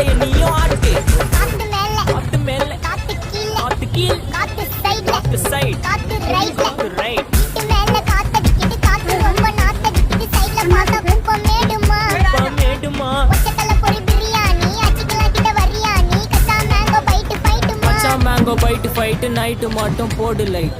வாய நீயும் ஆட்டு. காத்து மேல காத்து மேல காத்து கீழ காத்து கீழ் காத்து சைடுல காத்து சைட் காத்து ரைட்ல காத்து ரைட். வீட்டு மேல காத்தடிக்குது காத்து ரொம்ப நாத்தடிக்குது சைடுல பார்த்தா குப்பம் மேடுமா மேடுமா ஒச்சக்கல்ல பொரி பிரியாணி அச்சிக்கலாம் கிட்ட வரியாணி கச்சா மேங்கோ பைட்டு ஃபைட்டுமா மச்சான் மேங்கோ பைட்டு ஃபைட்டு நைட்டு மட்டும் போடு லைட்.